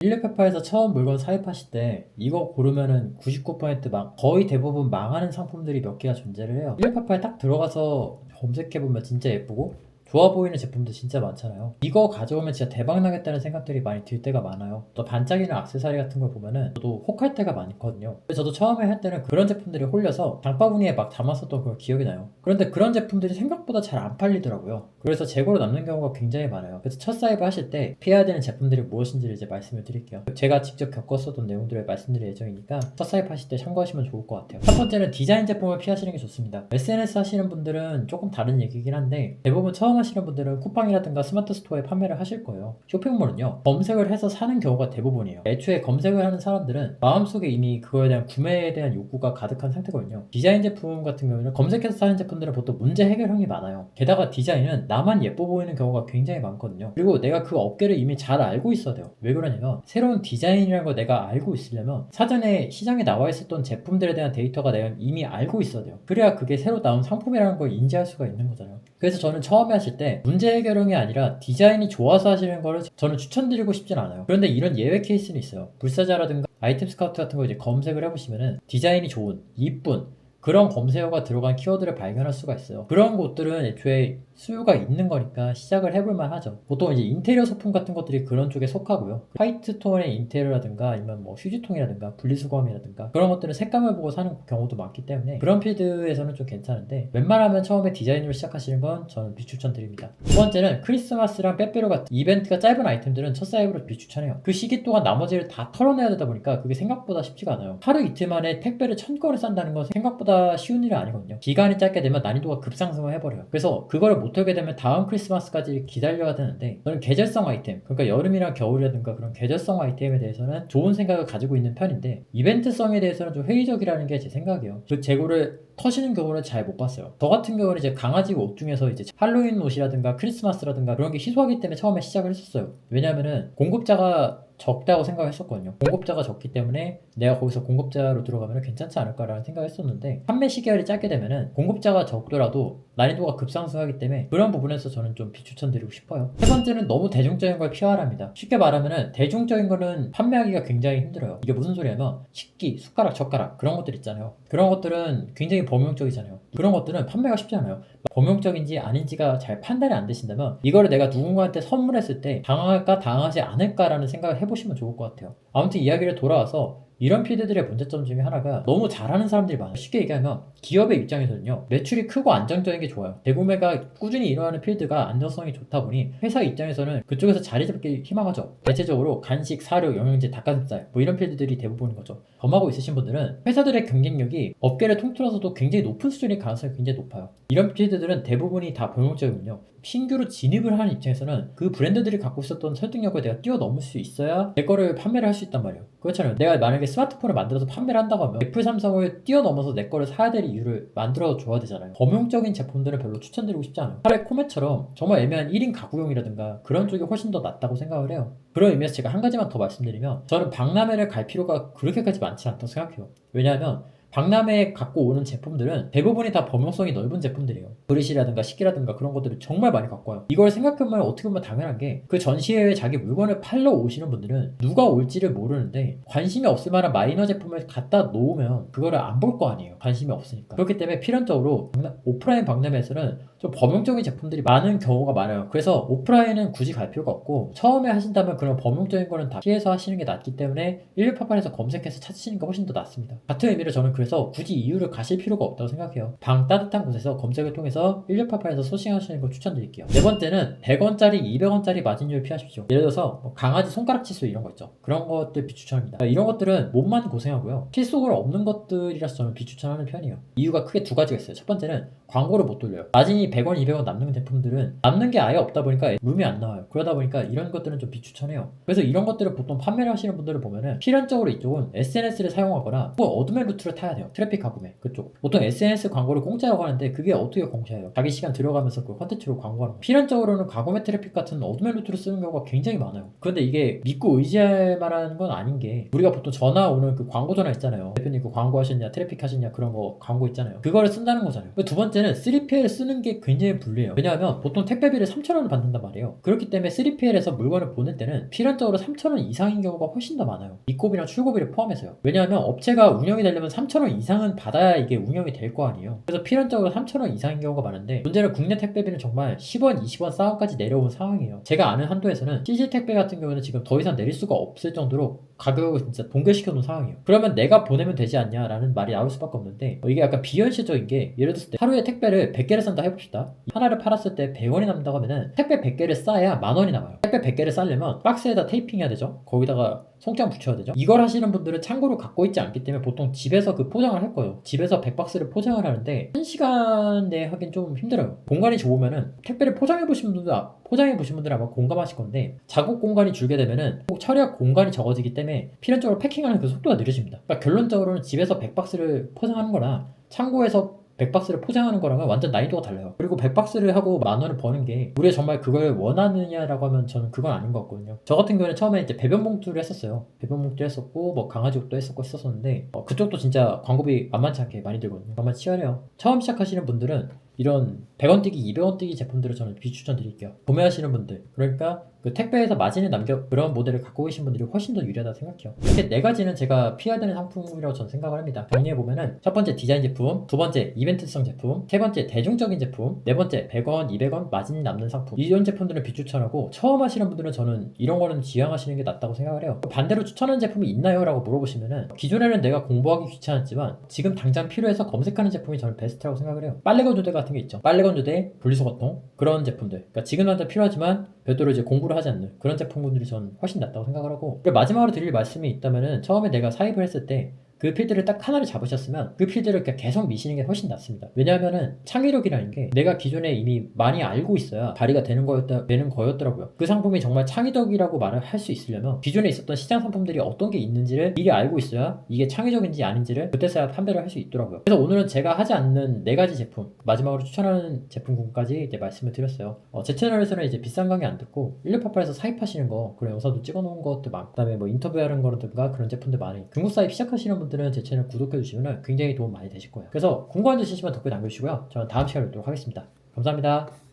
일레페파에서 처음 물건 사입하실 때 이거 고르면은 99% 거의 대부분 망하는 상품들이 몇 개가 존재를 해요. 일레페파에 딱 들어가서 검색해보면 진짜 예쁘고 좋아 보이는 제품도 진짜 많잖아요. 이거 가져오면 진짜 대박 나겠다는 생각들이 많이 들 때가 많아요. 또 반짝이는 액세서리 같은 걸 보면은 저도 혹할 때가 많거든요. 그래서 저도 처음에 할 때는 그런 제품들이 홀려서 장바구니에 막 담았었던 그런 기억이 나요. 그런데 그런 제품들이 생각보다 잘 안 팔리더라고요. 그래서 재고로 남는 경우가 굉장히 많아요. 그래서 첫 사입을 하실 때 피해야 되는 제품들이 무엇인지를 이제 말씀을 드릴게요. 제가 직접 겪었었던 내용들을 말씀드릴 예정이니까 첫 사입하실 때 참고하시면 좋을 것 같아요. 첫 번째는 디자인 제품을 피하시는 게 좋습니다. SNS 하시는 분들은 조금 다른 얘기긴 한데 대부분 처음 하시는 분들은 쿠팡이라든가 스마트 스토어에 판매를 하실 거예요. 쇼핑몰은요, 검색을 해서 사는 경우가 대부분이에요. 애초에 검색을 하는 사람들은 마음속에 이미 그거에 대한 구매에 대한 욕구가 가득한 상태거든요. 디자인 제품 같은 경우는 검색해서 사는 제품들은 보통 문제 해결형이 많아요. 게다가 디자인은 나만 예뻐 보이는 경우가 굉장히 많거든요. 그리고 내가 그 업계를 이미 잘 알고 있어야 돼요. 왜 그러냐면 새로운 디자인이라는 걸 내가 알고 있으려면 사전에 시장에 나와 있었던 제품들에 대한 데이터가 내가 이미 알고 있어야 돼요. 그래야 그게 새로 나온 상품이라는 걸 인지할 수가 있는 거잖아요. 그래서 저는 처음에 하실 때 문제 해결형이 아니라 디자인이 좋아서 하시는 거를 저는 추천드리고 싶진 않아요. 그런데 이런 예외 케이스는 있어요. 불사자라든가 아이템 스카우트 같은 거 이제 검색을 해보시면은 디자인이 좋은, 이쁜 그런 검색어가 들어간 키워드를 발견할 수가 있어요. 그런 곳들은 애초에 수요가 있는 거니까 시작을 해볼만 하죠. 보통 이제 인테리어 소품 같은 것들이 그런 쪽에 속하고요. 화이트 톤의 인테리어라든가 아니면 뭐 휴지통이라든가 분리수거함이라든가 그런 것들은 색감을 보고 사는 경우도 많기 때문에 그런 필드에서는 좀 괜찮은데 웬만하면 처음에 디자인으로 시작하시는 건 저는 비추천드립니다. 두 번째는 크리스마스랑 빼빼로 같은 이벤트가 짧은 아이템들은 첫 사입으로 비추천해요. 그 시기 동안 나머지를 다 털어내야 되다 보니까 그게 생각보다 쉽지가 않아요. 하루 이틀 만에 택배를 1000건을 싼다는 건 생각보다 쉬운 일이 아니거든요. 기간이 짧게 되면 난이도가 급상승을 해버려요. 그래서 그거를 못 털게 되면 다음 크리스마스까지 기다려야 되는데 저는 계절성 아이템, 그러니까 여름이나 겨울이라든가 그런 계절성 아이템에 대해서는 좋은 생각을 가지고 있는 편인데 이벤트성에 대해서는 좀 회의적이라는 게 제 생각이에요. 그 재고를 터시는 경우는 잘 못 봤어요. 저 같은 경우는 이제 강아지 옷 중에서 이제 할로윈 옷이라든가 크리스마스라든가 그런 게 희소하기 때문에 처음에 시작을 했었어요. 왜냐면은 공급자가 적다고 생각했었거든요. 공급자가 적기 때문에 내가 거기서 공급자로 들어가면 괜찮지 않을까라는 생각을 했었는데 판매 시기열이 짧게 되면은 공급자가 적더라도 난이도가 급상승하기 때문에 그런 부분에서 저는 좀 비추천드리고 싶어요. 세 번째는 너무 대중적인 걸 피하랍니다. 쉽게 말하면은 대중적인 거는 판매하기가 굉장히 힘들어요. 이게 무슨 소리냐면 식기, 숟가락, 젓가락 그런 것들 있잖아요. 그런 것들은 굉장히 범용적이잖아요. 그런 것들은 판매가 쉽지 않아요. 범용적인지 아닌지가 잘 판단이 안 되신다면 이거를 내가 누군가한테 선물했을 때 당할까 당하지 않을까라는 생각을 해보시면 좋을 것 같아요. 아무튼 이야기를 돌아와서 이런 필드들의 문제점 중에 하나가 너무 잘하는 사람들이 많아요. 쉽게 얘기하면 기업의 입장에서는요, 매출이 크고 안정적인 게 좋아요. 재구매가 꾸준히 일어나는 필드가 안정성이 좋다 보니 회사 입장에서는 그쪽에서 자리 잡기 희망하죠. 대체적으로 간식, 사료, 영양제, 닭가슴살 뭐 이런 필드들이 대부분인 거죠. 범하고 있으신 분들은 회사들의 경쟁력이 업계를 통틀어서도 굉장히 높은 수준일 가능성이 굉장히 높아요. 이런 필드들은 대부분이 다 범용적이군요. 신규로 진입을 하는 입장에서는 그 브랜드들이 갖고 있었던 설득력을 내가 뛰어넘을 수 있어야 내 거를 판매를 할 수 있단 말이에요. 그렇잖아요. 내가 만약에 스마트폰을 만들어서 판매를 한다고 하면 애플, 삼성을 뛰어넘어서 내 거를 사야 될 이유를 만들어 줘야 되잖아요. 범용적인 제품들은 별로 추천드리고 싶지 않아요. 차라리 코메처럼 정말 애매한 1인 가구용이라든가 그런 쪽이 훨씬 더 낫다고 생각을 해요. 그런 의미에서 제가 한 가지만 더 말씀드리면 저는 박람회를 갈 필요가 그렇게까지 많지 않다고 생각해요. 왜냐하면 박람회에 갖고 오는 제품들은 대부분이 다 범용성이 넓은 제품들이에요. 그릇이라든가 식기라든가 그런 것들을 정말 많이 갖고 와요. 이걸 생각해보면 어떻게 보면 당연한 게 그 전시회에 자기 물건을 팔러 오시는 분들은 누가 올지를 모르는데 관심이 없을 만한 마이너 제품을 갖다 놓으면 그거를 안 볼 거 아니에요. 관심이 없으니까. 그렇기 때문에 필연적으로 오프라인 박람회에서는 좀 범용적인 제품들이 많은 경우가 많아요. 그래서 오프라인은 굳이 갈 필요가 없고 처음에 하신다면 그런 범용적인 거는 다 피해서 하시는 게 낫기 때문에 1688에서 검색해서 찾으시는 게 훨씬 더 낫습니다. 같은 의미로 저는 그래서 굳이 이유를 가실 필요가 없다고 생각해요. 방 따뜻한 곳에서 검색을 통해서 1688에서 소싱하시는 걸 추천드릴게요. 네 번째는 100원짜리, 200원짜리 마진율 피하십시오. 예를 들어서 뭐 강아지 손가락 치수 이런 거 있죠. 그런 것들 비추천합니다. 이런 것들은 몸만 고생하고요. 필수적으로 없는 것들이라서 저는 비추천하는 편이에요. 이유가 크게 두 가지가 있어요. 첫 번째는 광고를 못 돌려요. 마진이 100원, 200원 남는 제품들은 남는 게 아예 없다 보니까 룸이 안 나와요. 그러다 보니까 이런 것들은 좀 비추천해요. 그래서 이런 것들을 보통 판매를 하시는 분들을 보면은 필연적으로 이쪽은 SNS를 사용하거나 뭐 어둠의 루트를 타야 돼요. 트래픽 가공에 그쪽. 보통 SNS 광고를 공짜라고 하는데 그게 어떻게 공짜예요? 자기 시간 들어가면서 그 컨텐츠로 광고하는 거. 필연적으로는 가공의 트래픽 같은 어둠의 루트를 쓰는 경우가 굉장히 많아요. 그런데 이게 믿고 의지할 만한 건 아닌 게 우리가 보통 전화 오는 그 광고 전화 있잖아요. 대표님 그 광고 하셨냐, 트래픽 하셨냐 그런 거 광고 있잖아요. 그거를 쓴다는 거잖아요. 두 번째는 3PL 쓰는 게 게 굉장히 불리해요. 왜냐하면 보통 택배비를 3,000원을 받는단 말이에요. 그렇기 때문에 3PL에서 물건을 보낼 때는 필연적으로 3,000원 이상인 경우가 훨씬 더 많아요. 입고비랑 출고비를 포함해서요. 왜냐하면 업체가 운영이 되려면 3,000원 이상은 받아야 이게 운영이 될 거 아니에요. 그래서 필연적으로 3,000원 이상인 경우가 많은데, 문제는 국내 택배비는 정말 10원, 20원 싸움까지 내려온 상황이에요. 제가 아는 한도에서는 CC 택배 같은 경우는 지금 더 이상 내릴 수가 없을 정도로 가격을 진짜 동결시켜 놓은 상황이에요. 그러면 내가 보내면 되지 않냐라는 말이 나올 수밖에 없는데, 이게 약간 비현실적인 게, 예를 들었을 때 하루에 택배를 100개를 산다 해봅시다. 하나를 팔았을 때 100원이 남는다고 하면은 택배 100개를 싸야 10,000원이 남아요. 택배 100개를 싸려면 박스에다 테이핑 해야 되죠. 거기다가 송장 붙여야 되죠. 이걸 하시는 분들은 창고를 갖고 있지 않기 때문에 보통 집에서 그 포장을 할 거예요. 집에서 100박스를 포장을 하는데 1시간 내에 하긴 좀 힘들어요. 공간이 좁으면은 택배를 포장해 보신 분들 아마 공감하실 건데, 작업 공간이 줄게 되면은 꼭 처리할 공간이 적어지기 때문에 필연적으로 패킹하는 그 속도가 느려집니다. 그러니까 결론적으로는 집에서 100박스를 포장하는 거나 창고에서 100박스를 포장하는 거랑은 완전 난이도가 달라요. 그리고 100박스를 하고 10,000원을 버는 게 우리가 정말 그걸 원하느냐라고 하면 저는 그건 아닌 것 같거든요. 저 같은 경우는 처음에 이제 배변 봉투를 했었어요. 배변 봉투 했었고 뭐 강아지 옷도 했었는데 그쪽도 진짜 광고비 만만치 않게 많이 들거든요. 정말 치열해요. 처음 시작하시는 분들은 이런 100원 뛰기, 200원 뛰기 제품들을 저는 비추천 드릴게요. 구매하시는 분들, 그러니까 그 택배에서 마진을 남겨 그런 모델을 갖고 계신 분들이 훨씬 더 유리하다고 생각해요. 이렇게 네 가지는 제가 피해야 되는 상품이라고 저는 생각을 합니다. 정리해보면은, 첫 번째 디자인 제품, 두 번째 이벤트성 제품, 세 번째 대중적인 제품, 네 번째 100원, 200원 마진 남는 상품. 이런 제품들은 비추천하고, 처음 하시는 분들은 저는 이런 거는 지양하시는 게 낫다고 생각을 해요. 반대로 추천하는 제품이 있나요? 라고 물어보시면은, 기존에는 내가 공부하기 귀찮았지만 지금 당장 필요해서 검색하는 제품이 저는 베스트라고 생각을 해요. 빨래 건조대 같은 게 있죠. 빨래 건조대, 분리수거통, 그런 제품들. 그러니까 지금 당장 필요하지만 별도로 이제 공부를 하지 않는 그런 제품군들이 저는 훨씬 낫다고 생각을 하고, 그리고 마지막으로 드릴 말씀이 있다면은, 처음에 내가 사입을 했을 때 그 필드를 딱 하나를 잡으셨으면 그 필드를 그냥 계속 미시는 게 훨씬 낫습니다. 왜냐하면은 창의력이라는 게 내가 기존에 이미 많이 알고 있어야 발휘가 되는 거였더라고요. 그 상품이 정말 창의적이라고 말을 할 수 있으려면 기존에 있었던 시장 상품들이 어떤 게 있는지를 미리 알고 있어야 이게 창의적인지 아닌지를 그때서야 판별을 할 수 있더라고요. 그래서 오늘은 제가 하지 않는 네 가지 제품, 마지막으로 추천하는 제품군까지 이제 말씀을 드렸어요. 제 채널에서는 이제 비싼 강의 안 듣고 1688에서 사입하시는 거, 그런 영상도 찍어놓은 것도 많고, 그다음에 뭐 인터뷰하는 거라든가 그런 제품들 많이, 중고 사입 시작하시는 분들은 제 채널 구독해주시면 굉장히 도움 많이 되실 거예요. 그래서 궁금한 점 있으시면 댓글 남겨주시고요. 저는 다음 시간에 뵙도록 하겠습니다. 감사합니다.